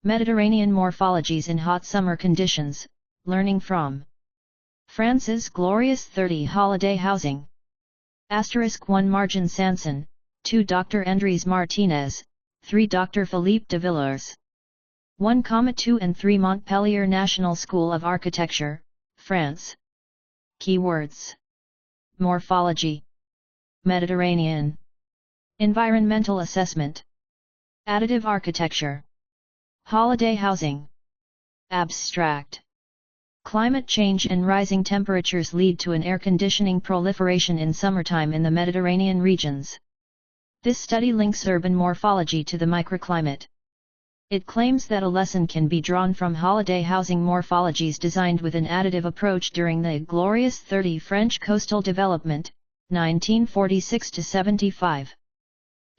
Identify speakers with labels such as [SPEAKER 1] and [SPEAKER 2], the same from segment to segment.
[SPEAKER 1] Mediterranean morphologies in hot summer conditions, learning from France's glorious 30 holiday housing. *1 Margin Sanson, 2 Dr. Andres Martinez, 3 Dr. Philippe de Villers. 1,2 and 3 Montpellier National School of Architecture, France. Keywords: morphology, Mediterranean, environmental assessment, additive architecture, holiday housing. Abstract: climate change and rising temperatures lead to an air conditioning proliferation in summertime in the Mediterranean regions. This study links urban morphology to the microclimate. It claims that a lesson can be drawn from holiday housing morphologies designed with an additive approach during the glorious 30 French coastal development, 1946–75.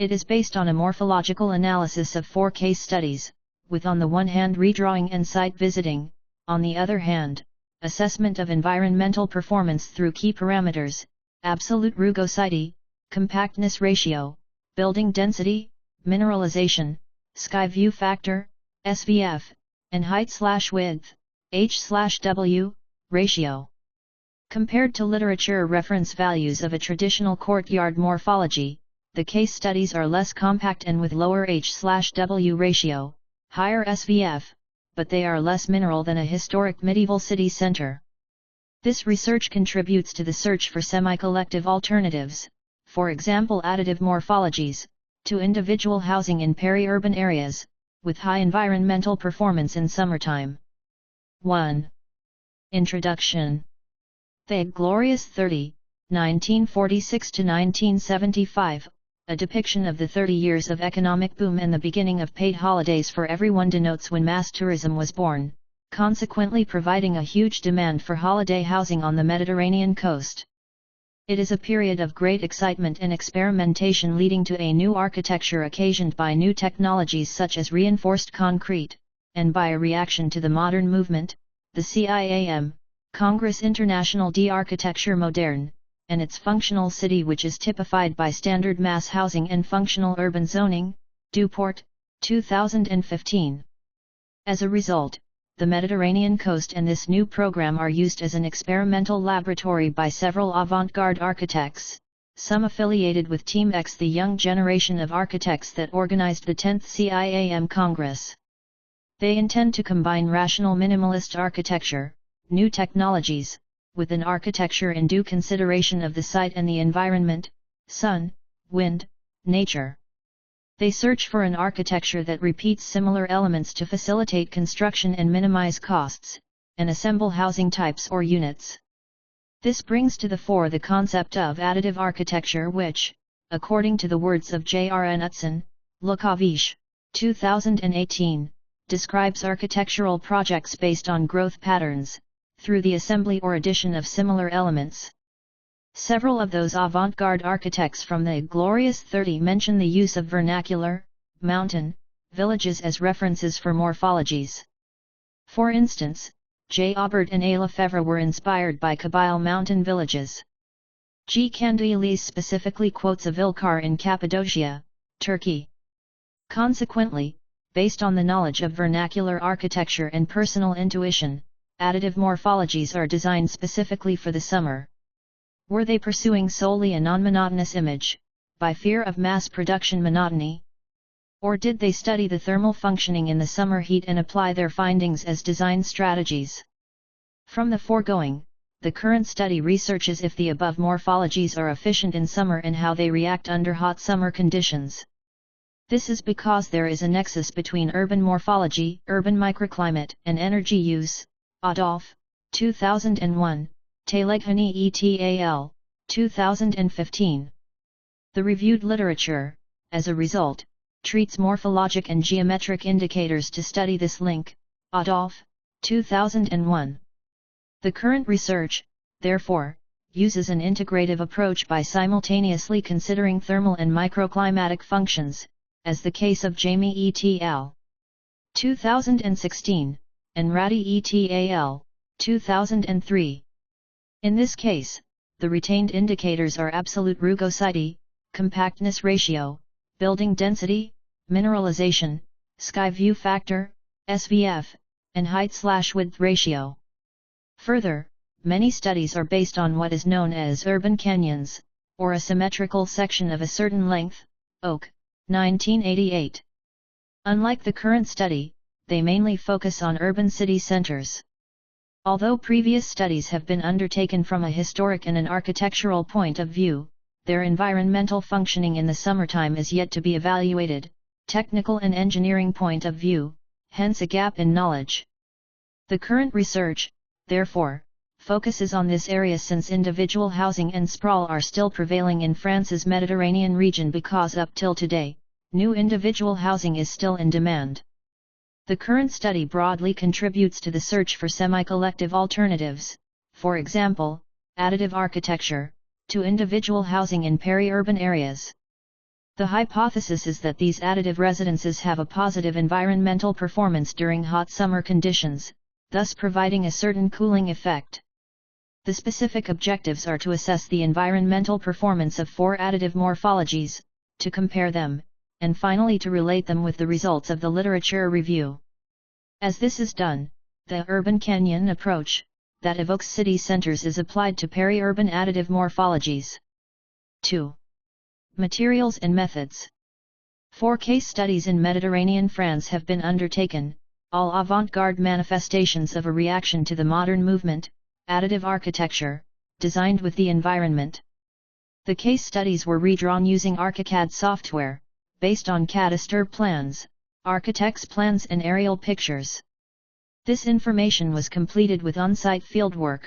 [SPEAKER 1] It is based on a morphological analysis of 4 case studies, with on the one hand redrawing and site visiting, on the other hand, assessment of environmental performance through key parameters, absolute Rugosity, compactness ratio, building density, mineralization, sky view factor, SVF, and height/width, H/W, ratio. Compared to literature reference values of a traditional courtyard morphology, the case studies are less compact and with lower H/W ratio, higher SVF, but they are less mineral than a historic medieval city center. This research contributes to the search for semi-collective alternatives, for example additive morphologies, to individual housing in peri-urban areas, with high environmental performance in summertime. 1. Introduction. The Glorious 30, 1946–1975, a depiction of the 30 years of economic boom and the beginning of paid holidays for everyone denotes when mass tourism was born, consequently providing a huge demand for holiday housing on the Mediterranean coast. It is a period of great excitement and experimentation leading to a new architecture occasioned by new technologies such as reinforced concrete, and by a reaction to the modern movement, the CIAM, Congrès International d'Architecture Moderne, and its functional city which is typified by standard mass housing and functional urban zoning, Duport, 2015. As a result, the Mediterranean coast and this new program are used as an experimental laboratory by several avant-garde architects, some affiliated with Team X, the young generation of architects that organized the 10th CIAM Congress. They intend to combine rational minimalist architecture, new technologies, with an architecture in due consideration of the site and the environment, sun, wind, nature. They search for an architecture that repeats similar elements to facilitate construction and minimize costs, and assemble housing types or units. This brings to the fore the concept of additive architecture which, according to the words of J.R.N. Utzon, Lukavish, 2018, describes architectural projects based on growth patterns, through the assembly or addition of similar elements. Several of those avant-garde architects from the Glorious 30 mention the use of vernacular, mountain, villages as references for morphologies. For instance, J. Aubert and A. Lefebvre were inspired by Kabyle mountain villages. G. Candelis specifically quotes a Vilkar in Cappadocia, Turkey. Consequently, based on the knowledge of vernacular architecture and personal intuition, additive morphologies are designed specifically for the summer. Were they pursuing solely a non-monotonous image, by fear of mass production monotony? Or did they study the thermal functioning in the summer heat and apply their findings as design strategies? From the foregoing, the current study researches if the above morphologies are efficient in summer and how they react under hot summer conditions. This is because there is a nexus between urban morphology, urban microclimate, and energy use. Adolf, 2001, Taleghani et al., 2015. The reviewed literature, as a result, treats morphologic and geometric indicators to study this link. Adolf, 2001. The current research, therefore, uses an integrative approach by simultaneously considering thermal and microclimatic functions, as the case of Jamie et al. 2016, and Ratty et al. 2003. In this case, the retained indicators are absolute rugosity, compactness ratio, building density, mineralization, sky view factor, SVF, and height/width ratio. Further, many studies are based on what is known as urban canyons, or a symmetrical section of a certain length, Oak, 1988. Unlike the current study, they mainly focus on urban city centers. Although previous studies have been undertaken from a historic and an architectural point of view, their environmental functioning in the summertime is yet to be evaluated, technical and engineering point of view, hence a gap in knowledge. The current research, therefore, focuses on this area since individual housing and sprawl are still prevailing in France's Mediterranean region because up till today, new individual housing is still in demand. The current study broadly contributes to the search for semi-collective alternatives, for example, additive architecture, to individual housing in peri-urban areas. The hypothesis is that these additive residences have a positive environmental performance during hot summer conditions, thus providing a certain cooling effect. The specific objectives are to assess the environmental performance of 4 additive morphologies, to compare them, and finally to relate them with the results of the literature review. As this is done, the urban canyon approach, that evokes city centers, is applied to peri-urban additive morphologies. 2. Materials and methods. 4 case studies in Mediterranean France have been undertaken, all avant-garde manifestations of a reaction to the modern movement, additive architecture, designed with the environment. The case studies were redrawn using ArchiCAD software, based on cadastre plans, architect's plans and aerial pictures. This information was completed with on-site fieldwork.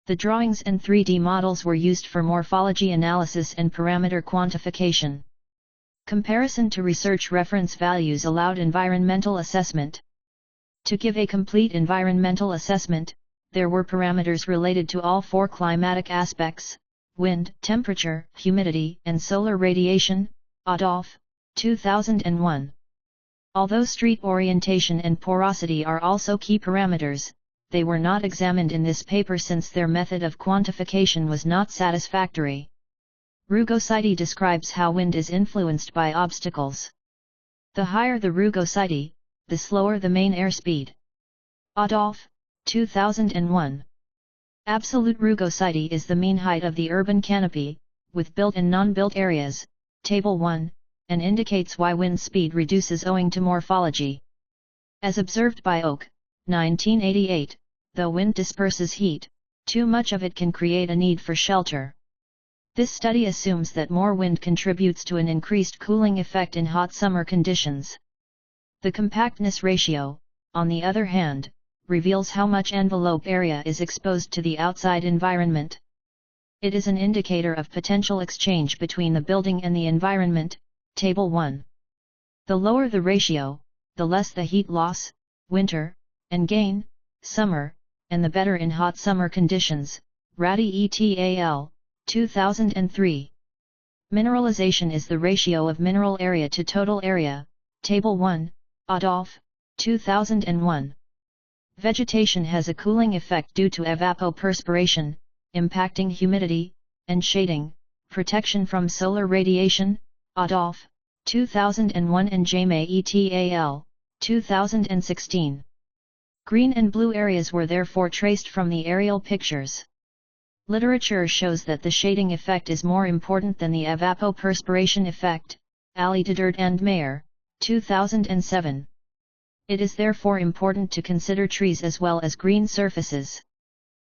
[SPEAKER 1] The drawings and 3D models were used for morphology analysis and parameter quantification. Comparison to research reference values allowed environmental assessment. To give a complete environmental assessment, there were parameters related to all 4 climatic aspects: wind, temperature, humidity, and solar radiation, Adolf, 2001. Although street orientation and porosity are also key parameters, they were not examined in this paper since their method of quantification was not satisfactory. Rugosity describes how wind is influenced by obstacles. The higher the rugosity, the slower the main airspeed. Adolf, 2001. Absolute rugosity is the mean height of the urban canopy, with built and non-built areas, Table 1, and indicates why wind speed reduces owing to morphology. As observed by Oak, 1988, though wind disperses heat, too much of it can create a need for shelter. This study assumes that more wind contributes to an increased cooling effect in hot summer conditions. The compactness ratio, on the other hand, reveals how much envelope area is exposed to the outside environment. It is an indicator of potential exchange between the building and the environment, Table 1. The lower the ratio, the less the heat loss, winter, and gain, summer, and the better in hot summer conditions, Ratty et al., 2003. Mineralization is the ratio of mineral area to total area, Table 1, Adolf, 2001. Vegetation has a cooling effect due to evapotranspiration, impacting humidity, and shading, protection from solar radiation, Adolf, 2001 and Jaime et al., 2016. Green and blue areas were therefore traced from the aerial pictures. Literature shows that the shading effect is more important than the evapotranspiration effect, Alididert and Mayer, 2007. It is therefore important to consider trees as well as green surfaces.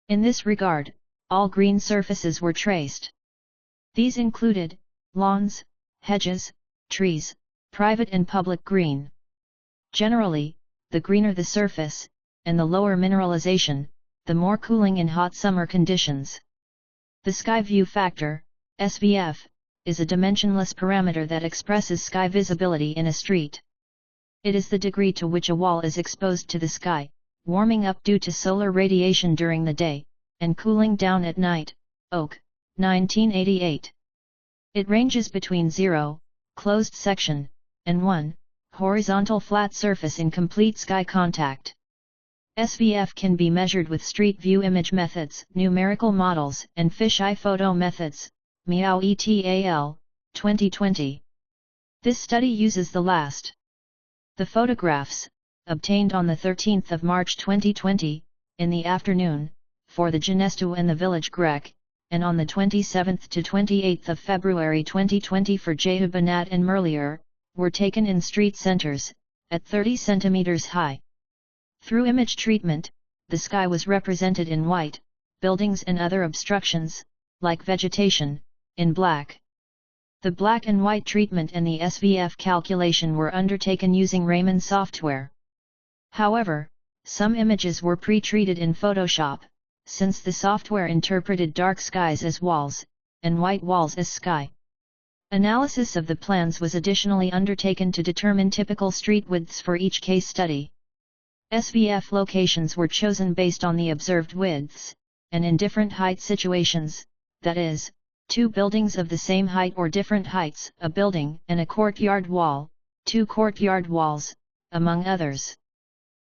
[SPEAKER 1] In this regard, all green surfaces were traced. These included lawns, hedges, trees, private and public green. Generally, the greener the surface, and the lower mineralization, the more cooling in hot summer conditions. The sky view factor, SVF, is a dimensionless parameter that expresses sky visibility in a street. It is the degree to which a wall is exposed to the sky, warming up due to solar radiation during the day, and cooling down at night, Oak, 1988. It ranges between 0, closed section, and 1, horizontal flat surface in complete sky contact. SVF can be measured with street view image methods, numerical models, and fisheye photo methods, Meow et al., 2020. This study uses the last. The photographs, obtained on the 13th of March 2020, in the afternoon, for the Ginestu and the village Grek, and on the 27th to 28th of February 2020 for Jehubanat and Merlier, were taken in street centers, at 30 cm high. Through image treatment, the sky was represented in white, buildings and other obstructions, like vegetation, in black. The black and white treatment and the SVF calculation were undertaken using Raman software. However, some images were pre-treated in Photoshop, since the software interpreted dark skies as walls, and white walls as sky. Analysis of the plans was additionally undertaken to determine typical street widths for each case study. SVF locations were chosen based on the observed widths, and in different height situations, that is, two buildings of the same height or different heights, a building and a courtyard wall, two courtyard walls, among others.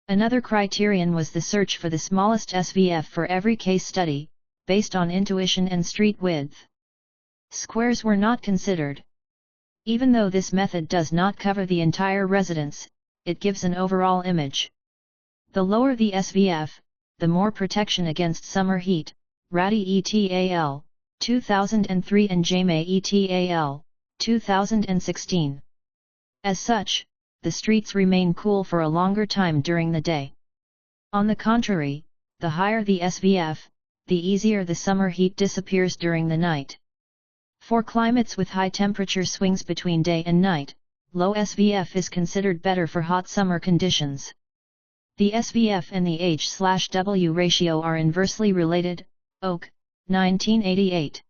[SPEAKER 1] Another criterion was the search for the smallest SVF for every case study, based on intuition and street width. Squares were not considered. Even though this method does not cover the entire residence, it gives an overall image. The lower the SVF, the more protection against summer heat, Radi et al., 2003 and Jaime et al., 2016. As such, the streets remain cool for a longer time during the day. On the contrary, the higher the SVF, the easier the summer heat disappears during the night. For climates with high temperature swings between day and night, low SVF is considered better for hot summer conditions. The SVF and the H/W ratio are inversely related, Oak, 1988.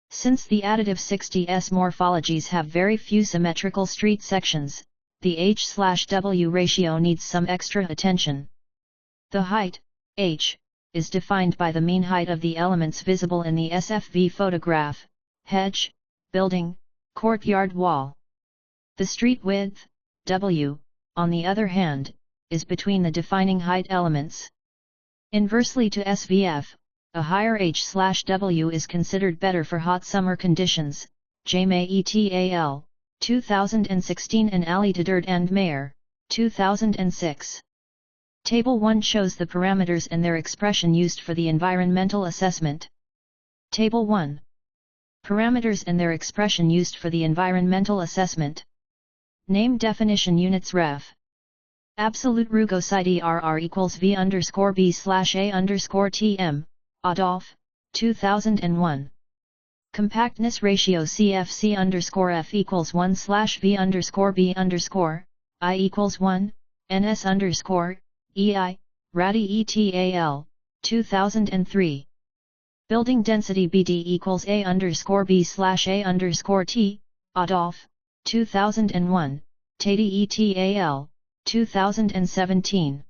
[SPEAKER 1] Since the additive 60s morphologies have very few symmetrical street sections, the H/W ratio needs some extra attention. The height, H, is defined by the mean height of the elements visible in the SFV photograph, hedge, building, courtyard wall. The street width, W, on the other hand, is between the defining height elements. Inversely to SVF, a higher H/W is considered better for hot summer conditions, Jaime et al., 2016 and Ali Taderd and Mayer, 2006. Table 1 shows the parameters and their expression used for the environmental assessment. Table 1. Parameters and their expression used for the environmental assessment. Name definition units ref. Absolute Rugosity RR equals V_B/A_TM, Adolf, 2001. Compactness ratio CFC_F equals 1/V_B_, I equals 1, NS_, Radi et al., 2003. Building density BD equals A_B/A_T, Adolf, 2001, Tati et al., 2017.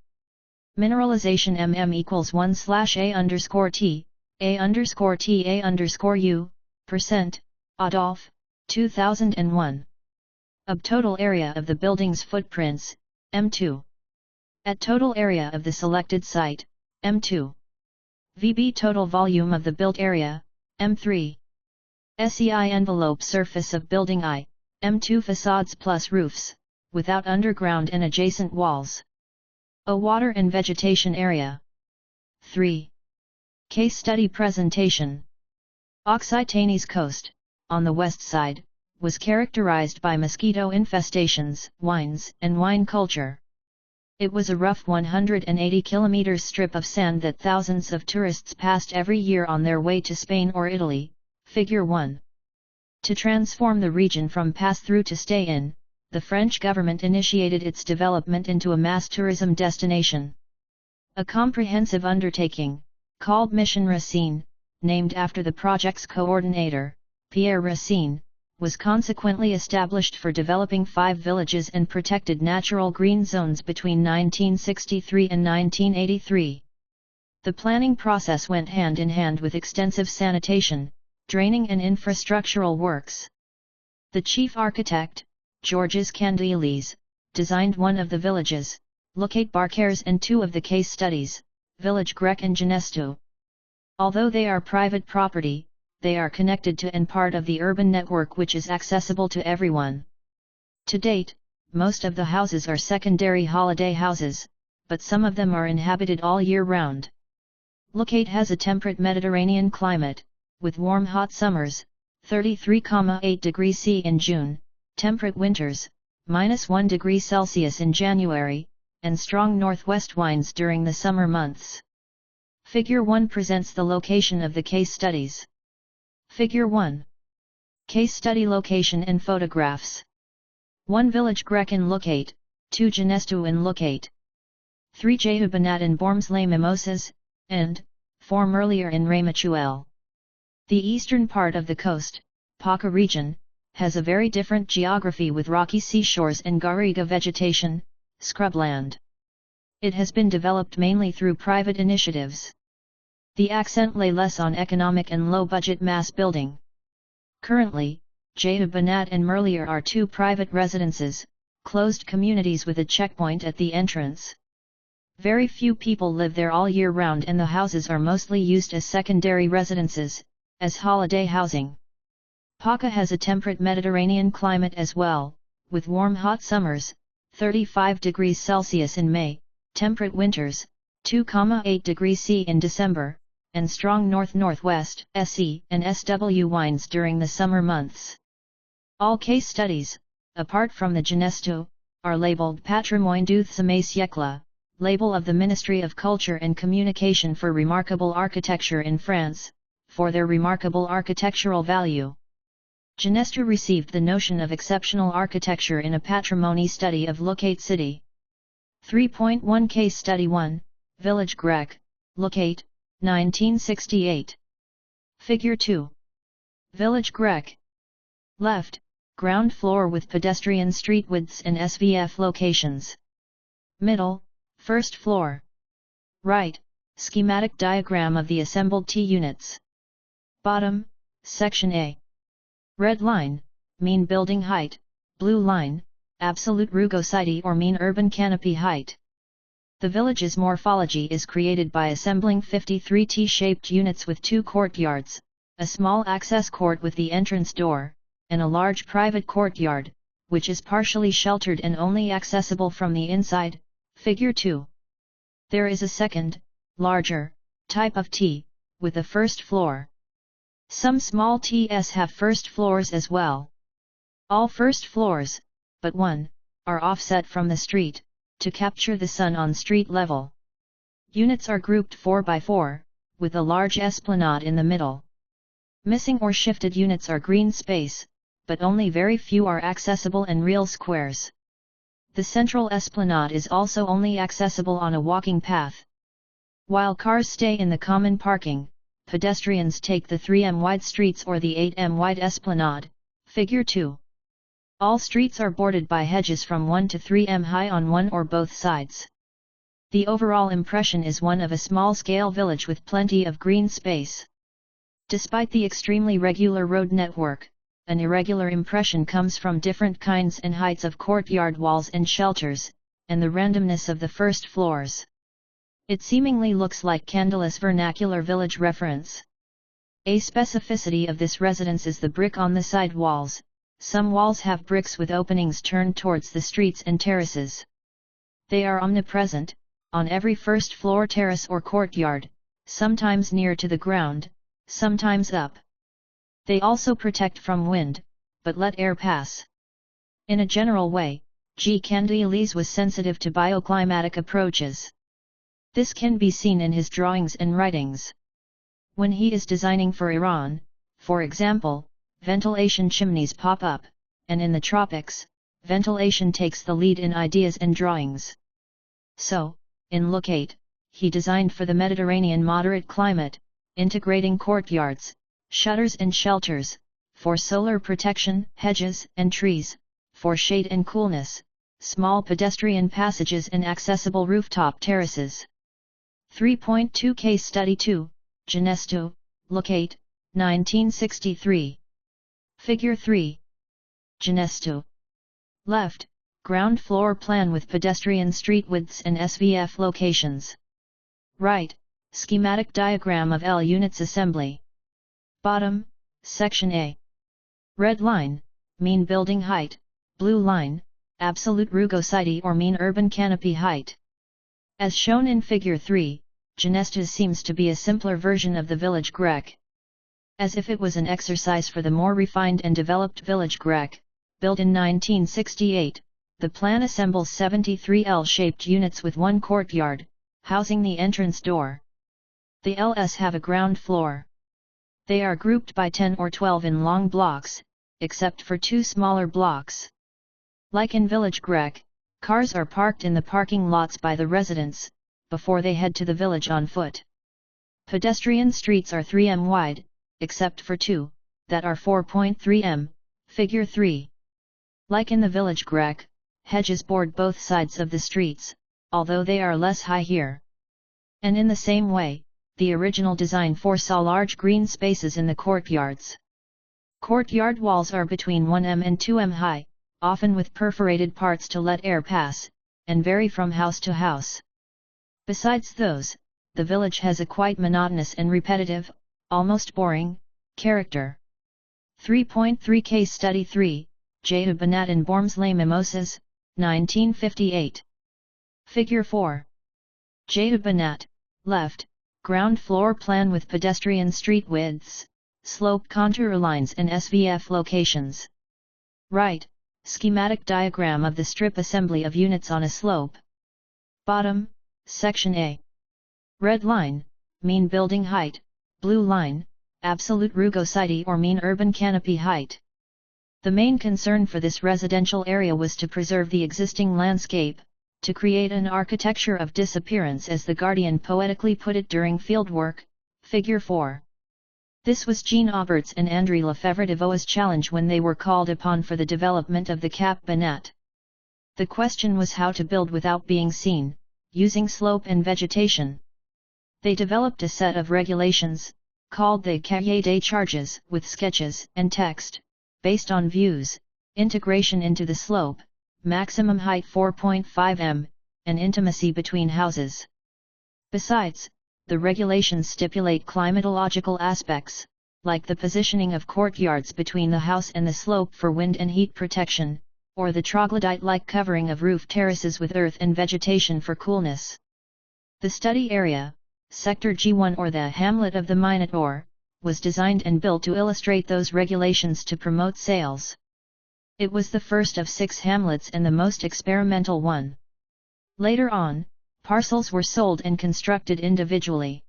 [SPEAKER 1] Mineralization equals 1/A_T, A_T_U, %, Adolf, 2001. Total area of the building's footprints, M2. At total area of the selected site, M2. VB total volume of the built area, M3. SEI envelope surface of building I, M2 facades plus roofs, without underground and adjacent walls. A water and vegetation area. 3. Case study presentation. Occitane's coast, on the west side, was characterized by mosquito infestations, wines, and wine culture. It was a rough 180 km strip of sand that thousands of tourists passed every year on their way to Spain or Italy, Figure 1. To transform the region from pass-through to stay-in, the French government initiated its development into a mass tourism destination. A comprehensive undertaking, called Mission Racine, named after the project's coordinator, Pierre Racine, was consequently established for developing 5 villages and protected natural green zones between 1963 and 1983. The planning process went hand in hand with extensive sanitation, draining and infrastructural works. The chief architect, Georges Candelis, designed one of the villages, Locate Barcares, and 2 of the case studies, Village Grec and Ginestu. Although they are private property, they are connected to and part of the urban network which is accessible to everyone. To date, most of the houses are secondary holiday houses, but some of them are inhabited all year round. Locate has a temperate Mediterranean climate, with warm hot summers, 33,8 degrees C in June, temperate winters, -1 degree Celsius in January, and strong northwest winds during the summer months. Figure 1 presents the location of the case studies. Figure 1. Case study location and photographs. 1 Village Grec in Locate, 2 Ginestu in Locate, 3 Jehubanat in Bormes les Mimosas, and 4 Merlier in Ramachuel. The eastern part of the coast, Paca region, has a very different geography with rocky seashores and garriga vegetation, scrubland. It has been developed mainly through private initiatives. The accent lay less on economic and low-budget mass building. Currently, Jehubanat and Merlier are 2 private residences, closed communities with a checkpoint at the entrance. Very few people live there all year round and the houses are mostly used as secondary residences, as holiday housing. Paca has a temperate Mediterranean climate as well, with warm hot summers, 35 degrees Celsius in May, temperate winters, 2,8 degrees C in December, and strong north-northwest (SE) and SW winds during the summer months. All case studies, apart from the Ginestu, are labeled Patrimoine du XIIe siècle, label of the Ministry of Culture and Communication for remarkable architecture in France, for their remarkable architectural value. Ginestu received the notion of exceptional architecture in a patrimony study of Locate City. 3.1 Case Study 1, Village Grec, Locate, 1968. Figure 2. Village Grec. Left, ground floor with pedestrian street widths and SVF locations. Middle, first floor. Right, schematic diagram of the assembled T units. Bottom, Section A. Red line, mean building height, blue line, absolute rugosity or mean urban canopy height. The village's morphology is created by assembling 53 T-shaped units with 2 courtyards, a small access court with the entrance door, and a large private courtyard, which is partially sheltered and only accessible from the inside, Figure 2. There is a second, larger, type of T, with a first floor. Some small Ts have first floors as well. All first floors, but one, are offset from the street, to capture the sun on street level. Units are grouped 4 by 4, with a large esplanade in the middle. Missing or shifted units are green space, but only very few are accessible and real squares. The central esplanade is also only accessible on a walking path. While cars stay in the common parking, pedestrians take the 3m wide streets or the 8m wide esplanade, Figure 2. All streets are bordered by hedges from 1 to 3m high on one or both sides. The overall impression is one of a small-scale village with plenty of green space. Despite the extremely regular road network, an irregular impression comes from different kinds and heights of courtyard walls and shelters, and the randomness of the first floors. It seemingly looks like Candelas vernacular village reference. A specificity of this residence is the brick on the side walls. Some walls have bricks with openings turned towards the streets and terraces. They are omnipresent, on every first floor terrace or courtyard, sometimes near to the ground, sometimes up. They also protect from wind, but let air pass. In a general way, G. Candelas was sensitive to bioclimatic approaches. This can be seen in his drawings and writings. When he is designing for Iran, for example, ventilation chimneys pop up, and in the tropics, ventilation takes the lead in ideas and drawings. So, in Locate, he designed for the Mediterranean moderate climate, integrating courtyards, shutters and shelters, for solar protection, hedges and trees, for shade and coolness, small pedestrian passages and accessible rooftop terraces. 3.2 Case Study 2, Ginestu, Locate, 1963. Figure 3. Ginestu. Left, ground floor plan with pedestrian street widths and SVF locations. Right, schematic diagram of L units assembly. Bottom, Section A. Red line, mean building height, blue line, absolute rugosity or mean urban canopy height. As shown in Figure 3, Ginestas seems to be a simpler version of the village grec. As if it was an exercise for the more refined and developed village grec, built in 1968, the plan assembles 73 L-shaped units with one courtyard, housing the entrance door. The LS have a ground floor. They are grouped by 10 or 12 in long blocks, except for 2 smaller blocks. Like in village grec, cars are parked in the parking lots by the residents, before they head to the village on foot. Pedestrian streets are 3 m wide, except for 2, that are 4.3 m, Figure 3. Like in the village grec, hedges board both sides of the streets, although they are less high here. And in the same way, the original design foresaw large green spaces in the courtyards. Courtyard walls are between 1 m and 2 m high, often with perforated parts to let air pass, and vary from house to house. Besides those, the village has a quite monotonous and repetitive, almost boring, character. 3.3 Case Study 3, J. Banat and Borms les Mimosas, 1958. Figure 4. J. Banat, left, ground floor plan with pedestrian street widths, slope contour lines and SVF locations. Right, schematic diagram of the strip assembly of units on a slope. Bottom, Section A. Red line, mean building height, blue line, absolute rugosity or mean urban canopy height. The main concern for this residential area was to preserve the existing landscape, to create an architecture of disappearance as the Guardian poetically put it during fieldwork, Figure 4. This was Jean Aubert's and André Lefebvre-Devaux's challenge when they were called upon for the development of the Cap Banat. The question was how to build without being seen, using slope and vegetation. They developed a set of regulations, called the Cahier des Charges, with sketches and text, based on views, integration into the slope, maximum height 4.5 m, and intimacy between houses. Besides, the regulations stipulate climatological aspects, like the positioning of courtyards between the house and the slope for wind and heat protection, or the troglodyte-like covering of roof terraces with earth and vegetation for coolness. The study area, Sector G1 or the Hamlet of the Minotaur, was designed and built to illustrate those regulations to promote sales. It was the first of 6 hamlets and the most experimental one. Later on, parcels were sold and constructed individually.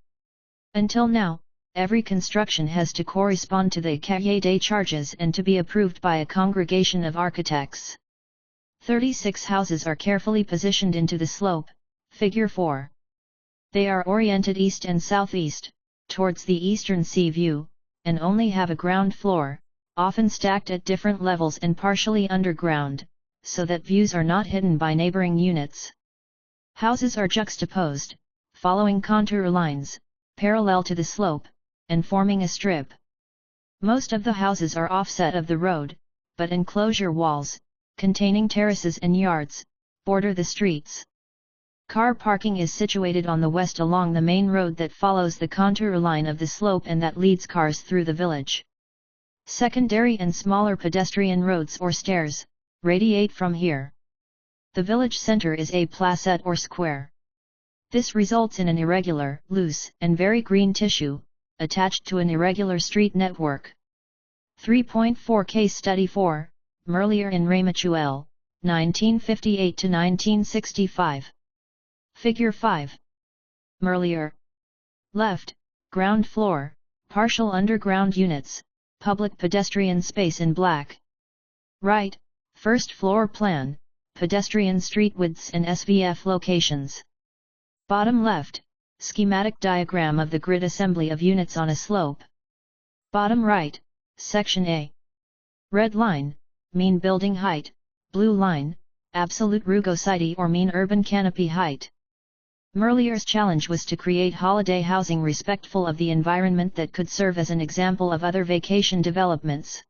[SPEAKER 1] Until now, every construction has to correspond to the Cahier des Charges and to be approved by a congregation of architects. 36 houses are carefully positioned into the slope, Figure 4. They are oriented east and southeast, towards the eastern sea view, and only have a ground floor, often stacked at different levels and partially underground, so that views are not hidden by neighboring units. Houses are juxtaposed, following contour lines, parallel to the slope, and forming a strip. Most of the houses are offset of the road, but enclosure walls, containing terraces and yards, border the streets. Car parking is situated on the west along the main road that follows the contour line of the slope and that leads cars through the village. Secondary and smaller pedestrian roads or stairs radiate from here. The village center is a placette or square. This results in an irregular, loose, and very green tissue, attached to an irregular street network. 3.4 Case Study 4, Merlier and Ramachuel, 1958–1965. Figure 5. Merlier. Left, ground floor, partial underground units, public pedestrian space in black. Right, first floor plan, pedestrian street widths and SVF locations. Bottom left, schematic diagram of the grid assembly of units on a slope. Bottom right, Section A. Red line, mean building height, blue line, absolute rugosity or mean urban canopy height. Merlier's challenge was to create holiday housing respectful of the environment that could serve as an example of other vacation developments.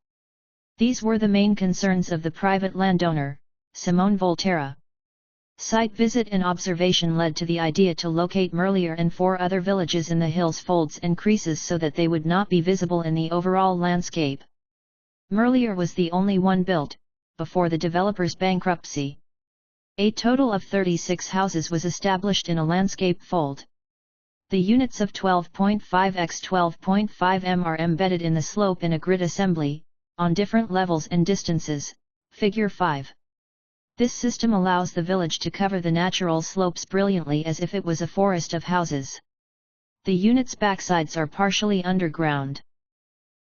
[SPEAKER 1] These were the main concerns of the private landowner, Simone Volterra. Site visit and observation led to the idea to locate Merlier and 4 other villages in the hills folds and creases so that they would not be visible in the overall landscape. Merlier was the only one built, before the developer's bankruptcy. A total of 36 houses was established in a landscape fold. The units of 12.5 x 12.5 m are embedded in the slope in a grid assembly, on different levels and distances, Figure 5. This system allows the village to cover the natural slopes brilliantly as if it was a forest of houses. The unit's backsides are partially underground.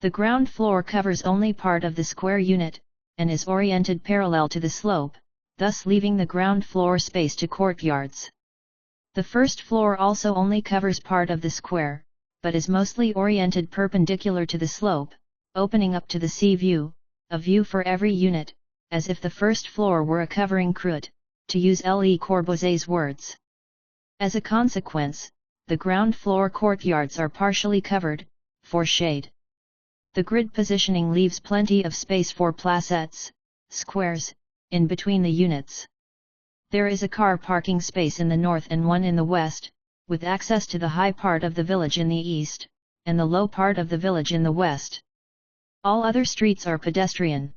[SPEAKER 1] The ground floor covers only part of the square unit, and is oriented parallel to the slope, thus leaving the ground floor space to courtyards. The first floor also only covers part of the square, but is mostly oriented perpendicular to the slope, opening up to the sea view, a view for every unit, as if the first floor were a covering croûte, to use Le Corbusier's words. As a consequence, the ground floor courtyards are partially covered, for shade. The grid positioning leaves plenty of space for placettes, squares, in between the units. There is a car parking space in the north and one in the west, with access to the high part of the village in the east, and the low part of the village in the west. All other streets are pedestrian.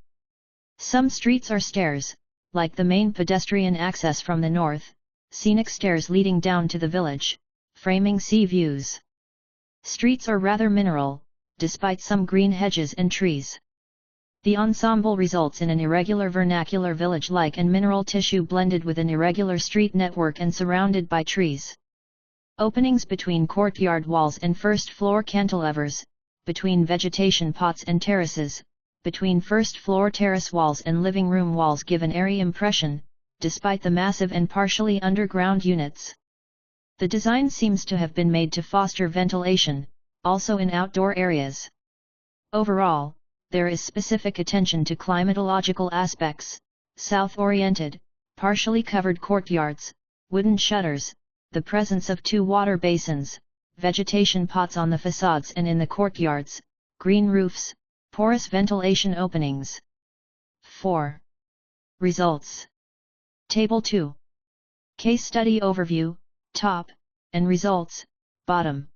[SPEAKER 1] Some streets are stairs, like the main pedestrian access from the north, scenic stairs leading down to the village, framing sea views. Streets are rather mineral, despite some green hedges and trees. The ensemble results in an irregular vernacular village-like and mineral tissue blended with an irregular street network and surrounded by trees. Openings between courtyard walls and first-floor cantilevers, between vegetation pots and terraces, between first-floor terrace walls and living room walls give an airy impression, despite the massive and partially underground units. The design seems to have been made to foster ventilation, also in outdoor areas. Overall, there is specific attention to climatological aspects: south-oriented, partially covered courtyards, wooden shutters, the presence of 2 water basins, vegetation pots on the facades and in the courtyards, green roofs, porous ventilation openings. 4. Results. Table 2. Case study overview, top, and results, bottom.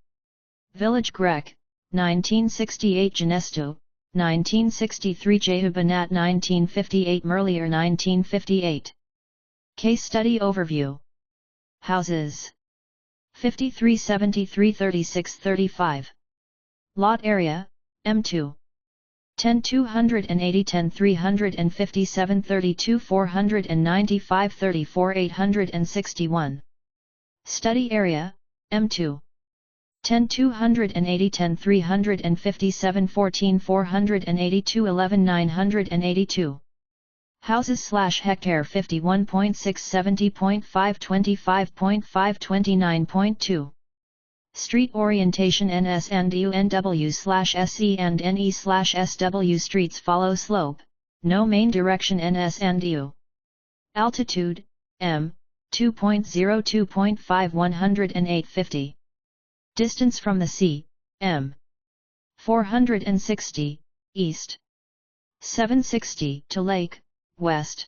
[SPEAKER 1] Village Grec, 1968 Genesto, 1963 Jehubanat 1958 Merlier 1958. Case study overview. Houses. 53 73 36 35. Lot area, M2. 10 280 10 357 32 495 34 861. Study area, M2. 10 280 10 357 14 482 11 982. Houses / hectare 51.6 70.5 25.5 29.2. Street orientation NS and UNW / SE and NE / SW. Streets follow slope, no main direction NS and U. Altitude, M, 2.0 2.5 108.50. Distance from the sea, m. 460, east. 760 to lake, west.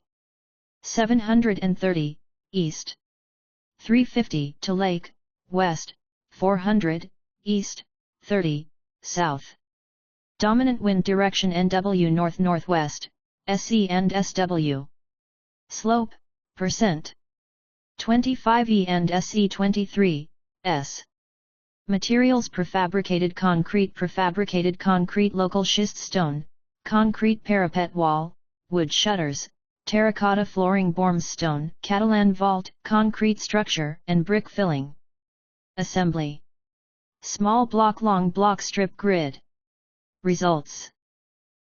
[SPEAKER 1] 730, east. 350 to lake, west. 400, east. 30, south. Dominant wind direction NW north-northwest, SE and SW. Slope, %. 25 E and SE 23, S. Materials: prefabricated concrete, local schist stone, concrete parapet wall, wood shutters, terracotta flooring, Borms stone, Catalan vault, concrete structure and brick filling. Assembly. Small block, long block, strip grid. Results.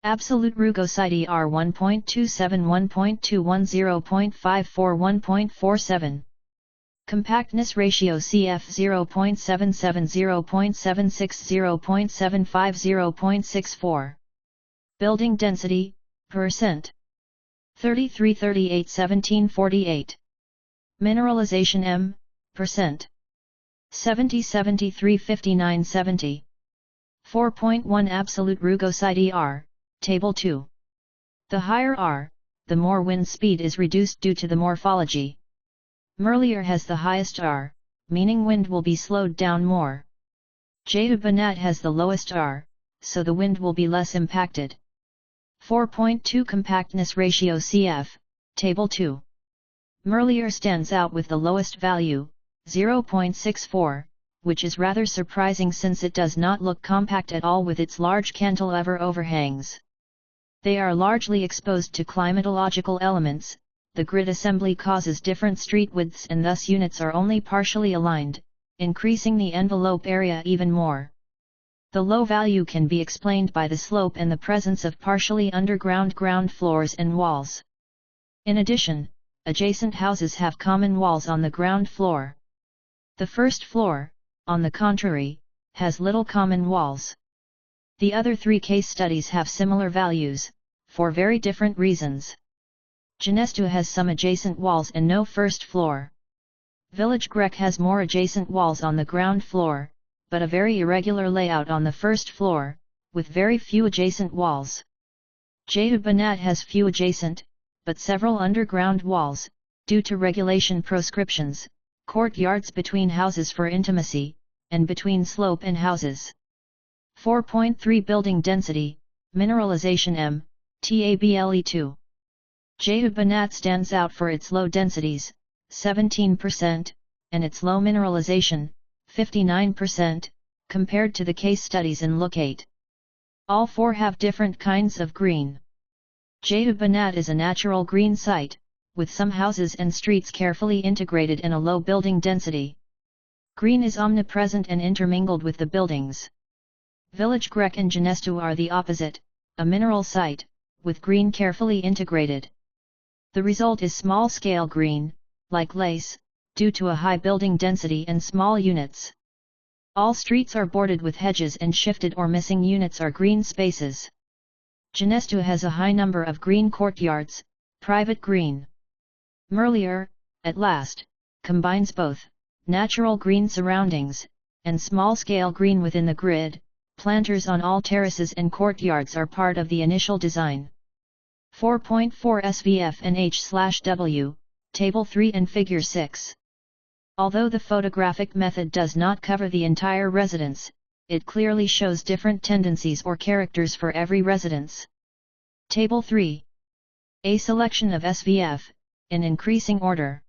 [SPEAKER 1] Absolute Rugosity R 1.27 1.21 0.54 1.47. Compactness ratio CF 0.77 0.76 0.75 0.64. Building density, %. 33 38 17 48. Mineralization M, %. 70 73 59 70. 4.1 Absolute Rugosity R, Table 2. The higher R, the more wind speed is reduced due to the morphology. Merlier has the highest R, meaning wind will be slowed down more. Jehubanat has the lowest R, so the wind will be less impacted. 4.2 Compactness Ratio cf. Table 2. Merlier stands out with the lowest value, 0.64, which is rather surprising since it does not look compact at all with its large cantilever overhangs. They are largely exposed to climatological elements. The grid assembly causes different street widths and thus units are only partially aligned, increasing the envelope area even more. The low value can be explained by the slope and the presence of partially underground ground floors and walls. In addition, adjacent houses have common walls on the ground floor. The first floor, on the contrary, has little common walls. The other three case studies have similar values, for very different reasons. Ginestu has some adjacent walls and no first floor. Village Grec has more adjacent walls on the ground floor, but a very irregular layout on the first floor, with very few adjacent walls. Jehu Banat has few adjacent, but several underground walls, due to regulation proscriptions, courtyards between houses for intimacy, and between slope and houses. 4.3 Building Density, Mineralization M, TABLE2. Jehu Banat stands out for its low densities, 17%, and its low mineralization, 59%, compared to the case studies in Locate. All four have different kinds of green. Jehu Banat is a natural green site, with some houses and streets carefully integrated in a low building density. Green is omnipresent and intermingled with the buildings. Village Grec and Ginestu are the opposite, a mineral site, with green carefully integrated. The result is small-scale green, like lace, due to a high building density and small units. All streets are bordered with hedges and shifted or missing units are green spaces. Ginestu has a high number of green courtyards, private green. Merlier, at last, combines both, natural green surroundings, and small-scale green within the grid. Planters on all terraces and courtyards are part of the initial design. 4.4 SVF and H/W, Table 3 and Figure 6. Although the photographic method does not cover the entire residence, it clearly shows different tendencies or characters for every residence. Table 3. A selection of SVF, in increasing order.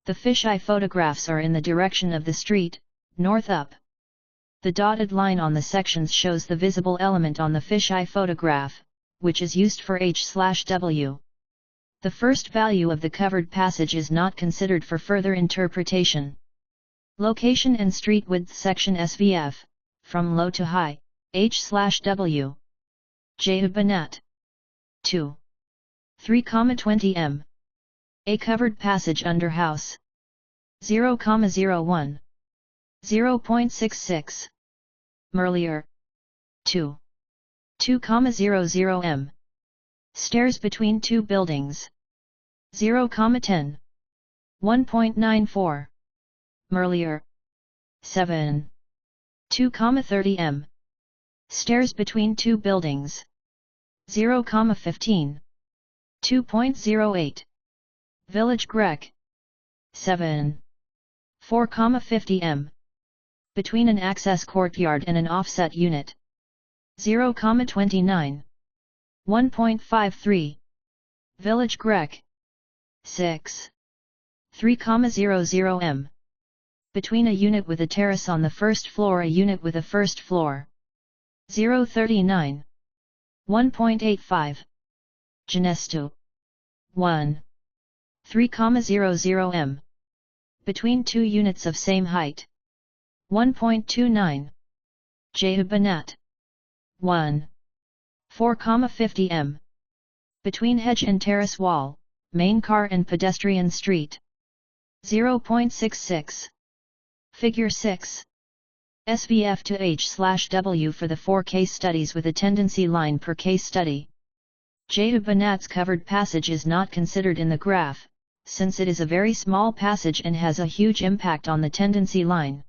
[SPEAKER 1] The fisheye photographs are in the direction of the street, north up. The dotted line on the sections shows the visible element on the fisheye photograph, which is used for H/W. The first value of the covered passage is not considered for further interpretation. Location and street width section SVF, from low to high, H/W. Jehu Banat. 2. 3,20 m. A covered passage under house. 0,01. 0.66. Merlier. 2. 2,00 m. Stairs between two buildings. 0,10. 1.94. Merlier. 7. 2,30 m. Stairs between two buildings. 0,15. 2.08. Village Grec. 7. 4,50 m. Between an access courtyard and an offset unit. 0,29. 1.53. Village Grec. 6. 3,00 m. Between a unit with a terrace on the first floor a unit with a first floor. 0.39. 1.85. Ginestu. 1. 3,00 m. Between two units of same height. 1.29. Jehu Banat. 1. 4,50 m. Between hedge and terrace wall, main car and pedestrian street. 0.66. Figure 6. SVF to H/W for the 4 case studies with a tendency line per case study. Jehu Banat's covered passage is not considered in the graph, since it is a very small passage and has a huge impact on the tendency line.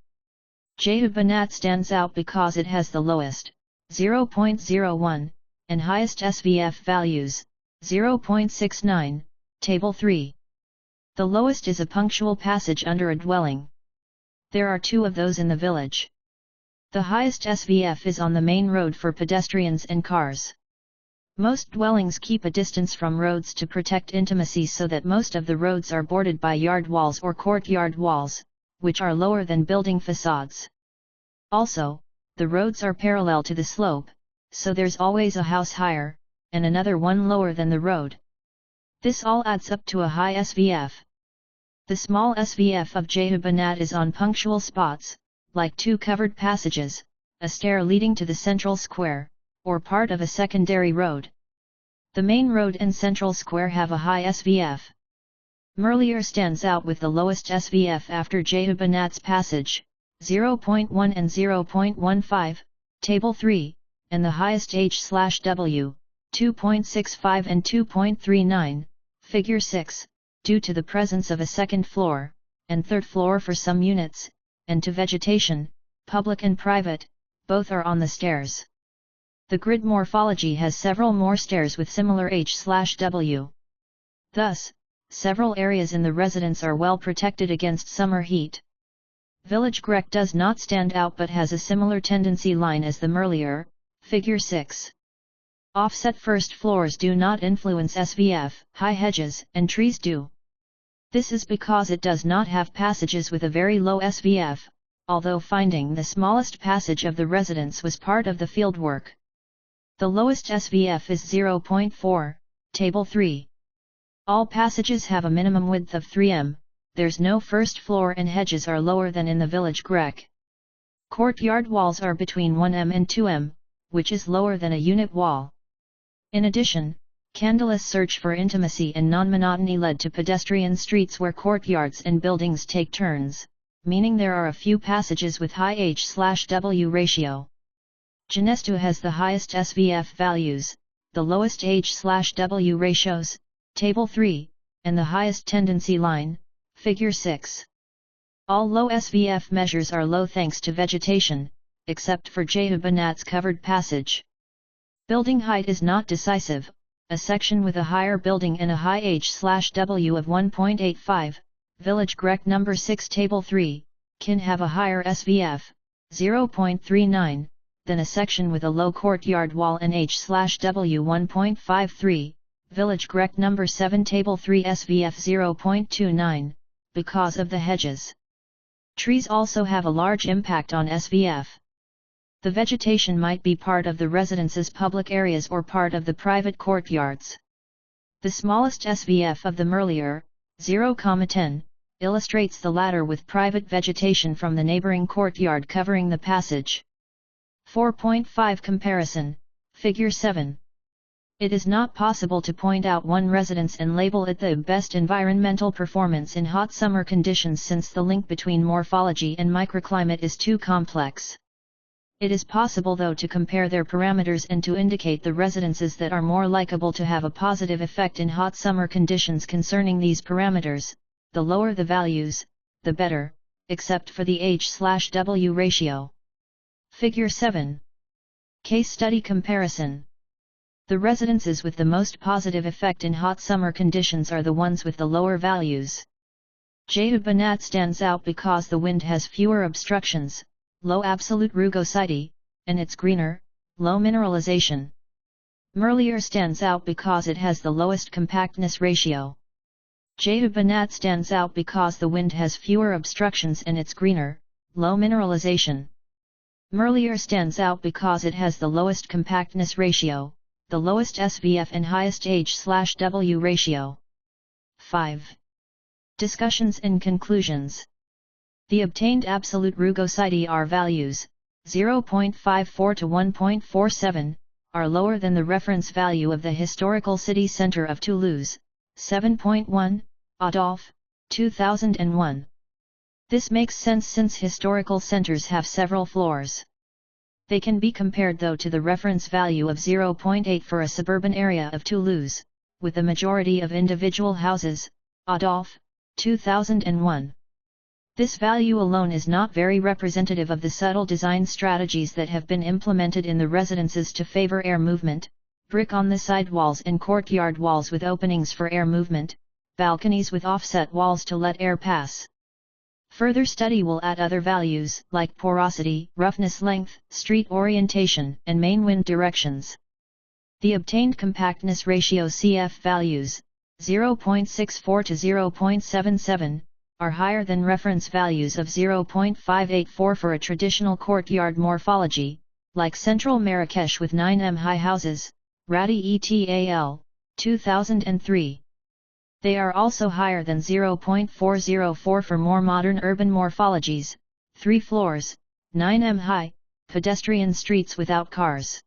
[SPEAKER 1] Jehu Banat stands out because it has the lowest, 0.01, and highest SVF values, 0.69, Table 3. The lowest is a punctual passage under a dwelling. There are 2 of those in the village. The highest SVF is on the main road for pedestrians and cars. Most dwellings keep a distance from roads to protect intimacy, so that most of the roads are bordered by yard walls or courtyard walls, which are lower than building facades. Also, the roads are parallel to the slope, so there's always a house higher, and another one lower than the road. This all adds up to a high SVF. The small SVF of Jehu-Banat is on punctual spots, like two covered passages, a stair leading to the central square, or part of a secondary road. The main road and central square have a high SVF. Merlier stands out with the lowest SVF after Jehu-Banat's passage, 0.1 and 0.15, Table 3, and the highest H/W, 2.65 and 2.39, Figure 6, due to the presence of a second floor, and third floor for some units, and to vegetation, public and private, both are on the stairs. The grid morphology has several more stairs with similar H/W. Thus, several areas in the residence are well protected against summer heat. Village Grec does not stand out but has a similar tendency line as the Merlier, Figure 6. Offset first floors do not influence SVF, high hedges and trees do. This is because it does not have passages with a very low SVF, although finding the smallest passage of the residence was part of the fieldwork. The lowest SVF is 0.4, Table 3. All passages have a minimum width of 3 m, there's no first floor and hedges are lower than in the Village Grec. Courtyard walls are between 1 m and 2 m, which is lower than a unit wall. In addition, Candle's search for intimacy and non-monotony led to pedestrian streets where courtyards and buildings take turns, meaning there are a few passages with high H/W ratio. Genestu has the highest SVF values, the lowest H/W ratios, Table 3, and the highest tendency line, Figure 6. All low SVF measures are low thanks to vegetation, except for Jehu-Banat's covered passage. Building height is not decisive. A section with a higher building and a high H/W of 1.85, Village Grec number 6 Table 3, can have a higher SVF, 0.39, than a section with a low courtyard wall and H/W 1.53, Village Grec number 7 Table 3 SVF 0.29, because of the hedges. Trees also have a large impact on SVF. The vegetation might be part of the residence's public areas or part of the private courtyards. The smallest SVF of the Merlier, 0.10, illustrates the latter with private vegetation from the neighboring courtyard covering the passage. 4.5 Comparison, Figure 7. It is not possible to point out one residence and label it the best environmental performance in hot summer conditions, since the link between morphology and microclimate is too complex. It is possible though to compare their parameters and to indicate the residences that are more likable to have a positive effect in hot summer conditions concerning these parameters. The lower the values, the better, except for the H/W ratio. Figure 7. Case Study Comparison. The residences with the most positive effect in hot summer conditions are the ones with the lower values. Jehu-Banat stands out because the wind has fewer obstructions, low absolute rugosity, and it's greener, low mineralization. Merlier stands out because it has the lowest compactness ratio. Jehu-Banat stands out because the wind has fewer obstructions and it's greener, low mineralization. Merlier stands out because it has the lowest compactness ratio, the lowest SVF and highest H/W ratio. 5. Discussions and conclusions. The obtained absolute rugosity R values, 0.54 to 1.47, are lower than the reference value of the historical city center of Toulouse, 7.1, Adolphe, 2001. This makes sense since historical centers have several floors. They can be compared though to the reference value of 0.8 for a suburban area of Toulouse, with a majority of individual houses, Adolphe, 2001. This value alone is not very representative of the subtle design strategies that have been implemented in the residences to favor air movement: brick on the side walls and courtyard walls with openings for air movement, balconies with offset walls to let air pass. Further study will add other values like porosity, roughness length, street orientation, and main wind directions. The obtained compactness ratio CF values, 0.64 to 0.77, are higher than reference values of 0.584 for a traditional courtyard morphology, like central Marrakesh with 9M high houses, Radi et 2003. They are also higher than 0.404 for more modern urban morphologies, 3 floors, 9M high, pedestrian streets without cars.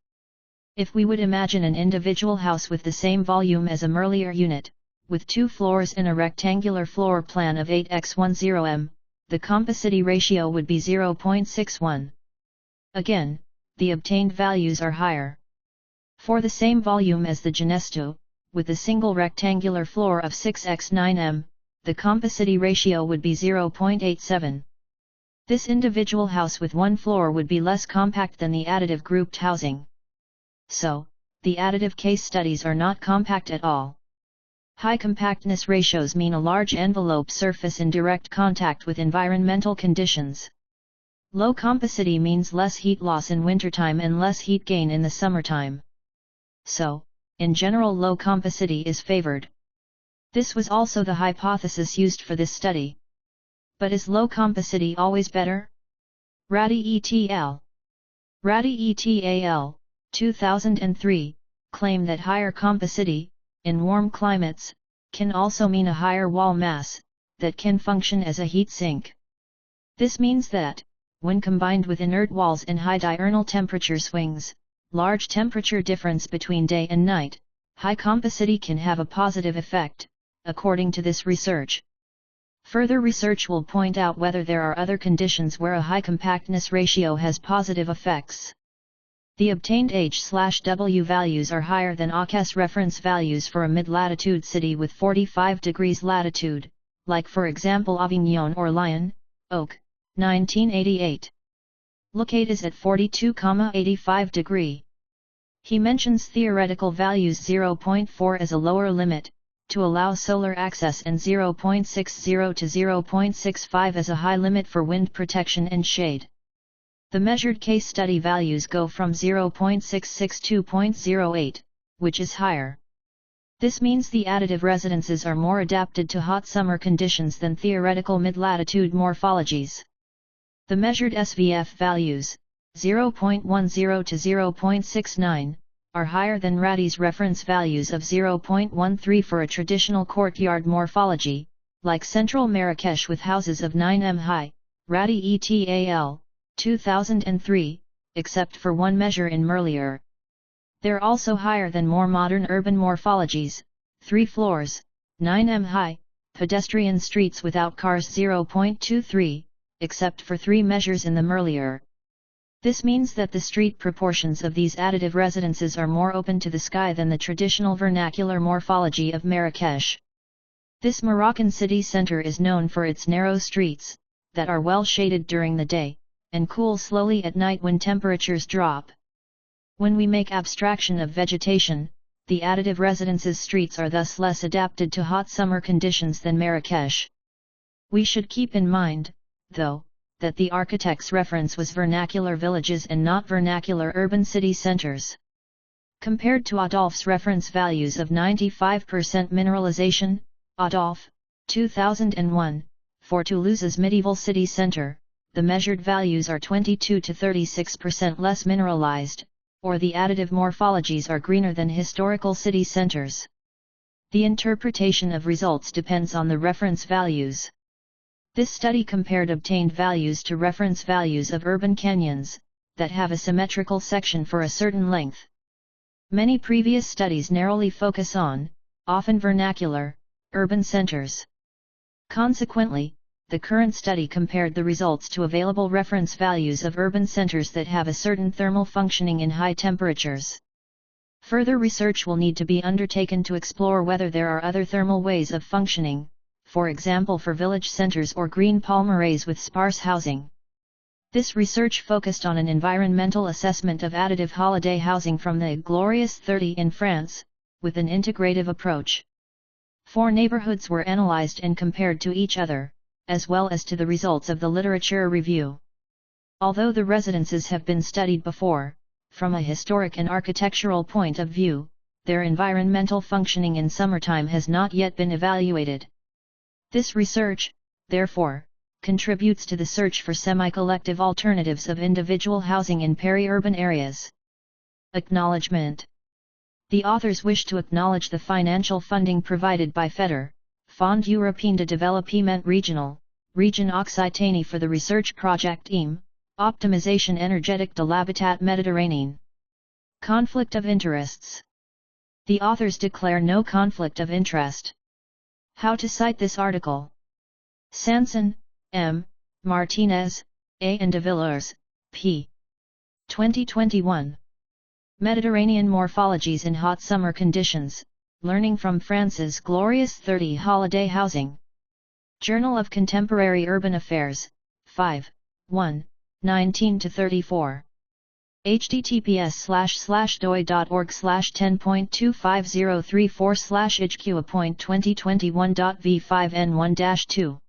[SPEAKER 1] If we would imagine an individual house with the same volume as a Merlier unit, with 2 floors and a rectangular floor plan of 8x10m, the compactness ratio would be 0.61. Again, the obtained values are higher. For the same volume as the Genesto, with a single rectangular floor of 6x9m, the compactness ratio would be 0.87. This individual house with 1 floor would be less compact than the additive grouped housing. So, the additive case studies are not compact at all. High compactness ratios mean a large envelope surface in direct contact with environmental conditions. Low compactness means less heat loss in wintertime and less heat gain in the summertime. So, in general, low compactness is favored. This was also the hypothesis used for this study. But is low compactness always better? Radi et al. 2003, claim that higher compactness, in warm climates, can also mean a higher wall mass, that can function as a heat sink. This means that, when combined with inert walls and high diurnal temperature swings, large temperature difference between day and night, high compactness can have a positive effect, according to this research. Further research will point out whether there are other conditions where a high compactness ratio has positive effects. The obtained H/W values are higher than AUKUS reference values for a mid-latitude city with 45 degrees latitude, like for example Avignon or Lyon, Oak, 1988. Locate is at 42,85 degree. He mentions theoretical values 0.4 as a lower limit, to allow solar access, and 0.60 to 0.65 as a high limit for wind protection and shade. The measured case study values go from 0.66 to 0.08, which is higher. This means the additive residences are more adapted to hot summer conditions than theoretical mid-latitude morphologies. The measured SVF values, 0.10 to 0.69, are higher than Radi's reference values of 0.13 for a traditional courtyard morphology, like central Marrakesh with houses of 9m high, Radi et al. 2003, except for one measure in Merlier. They're also higher than more modern urban morphologies, 3 floors, 9m high, pedestrian streets without cars 0.23, except for 3 measures in the Merlier. This means that the street proportions of these additive residences are more open to the sky than the traditional vernacular morphology of Marrakesh. This Moroccan city center is known for its narrow streets, that are well shaded during the day, and cool slowly at night when temperatures drop. When we make abstraction of vegetation, the additive residences streets are thus less adapted to hot summer conditions than Marrakesh. We should keep in mind, though, that the architect's reference was vernacular villages and not vernacular urban city centers. Compared to Adolphe's reference values of 95% mineralization, Adolphe, 2001, for Toulouse's medieval city center, the measured values are 22 to 36% less mineralized, or the additive morphologies are greener than historical city centers. The interpretation of results depends on the reference values. This study compared obtained values to reference values of urban canyons, that have a symmetrical section for a certain length. Many previous studies narrowly focus on, often vernacular, urban centers. Consequently, the current study compared the results to available reference values of urban centers that have a certain thermal functioning in high temperatures. Further research will need to be undertaken to explore whether there are other thermal ways of functioning, for example for village centers or green palmares with sparse housing. This research focused on an environmental assessment of additive holiday housing from the Glorious 30 in France, with an integrative approach. 4 neighborhoods were analyzed and compared to each other, as well as to the results of the literature review. Although the residences have been studied before, From a historic and architectural point of view, their environmental functioning in summertime has not yet been evaluated. This research, therefore, contributes to the search for semi-collective alternatives of individual housing in peri-urban areas. Acknowledgement. The authors wish to acknowledge the financial funding provided by FEDER, Fond Européen de Développement Régional, Region Occitanie for the research project EAM, Optimisation Energetique de l'Habitat Méditerranéen. Conflict of interests. The authors declare no conflict of interest. How to cite this article? Sanson, M., Martinez, A. and de Villers, P. 2021. Mediterranean Morphologies in Hot Summer Conditions, Learning from France's Glorious 30 Holiday Housing. Journal of Contemporary Urban Affairs, 5, 1, 19-34. https://doi.org/10.25034/HQ.2021.V5N1-2